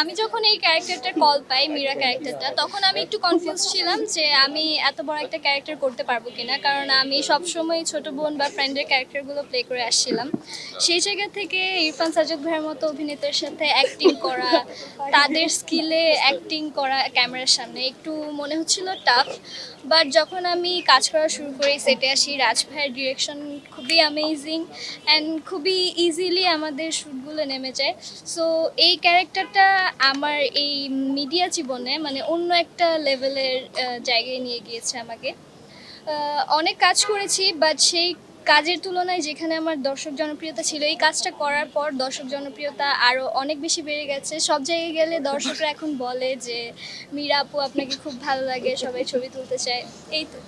আমি যখন এই ক্যারেক্টারটার কল পাই, মীরা ক্যারেক্টারটা, তখন আমি একটু কনফিউজ ছিলাম যে আমি এত বড় একটা ক্যারেক্টার করতে পারবো কিনা, কারণ আমি সবসময় ছোট বোন বা ফ্রেন্ডের ক্যারেক্টারগুলো প্লে করে আসছিলাম। সেই জায়গা থেকে ইরফান সাজ্জাদ ভাইয়ের মতো অভিনেতার সাথে অ্যাক্টিং করা, তাদের স্কিলে অ্যাক্টিং করা ক্যামেরার সামনে একটু মনে হচ্ছিল টাফ। বাট যখন আমি কাজ করা শুরু করি, সেটে আসি, রাজ ভাইয়ের ডিরেকশন খুবই অ্যামেজিং অ্যান্ড খুবই ইজিলি আমাদের শ্যুটগুলো নেমে যায়। সো এই ক্যারেক্টারটা আমার এই মিডিয়া জীবনে মানে অন্য একটা লেভেলের জায়গায় নিয়ে গিয়েছে আমাকে। অনেক কাজ করেছি, বাট সেই কাজের তুলনায় যেখানে আমার দর্শক জনপ্রিয়তা ছিল, এই কাজটা করার পর দর্শক জনপ্রিয়তা আরও অনেক বেশি বেড়ে গেছে। সব জায়গায় গেলে দর্শকরা এখন বলে যে মীরা আপু আপনাকে খুব ভালো লাগে, সবাই ছবি তুলতে চায়, এই তো।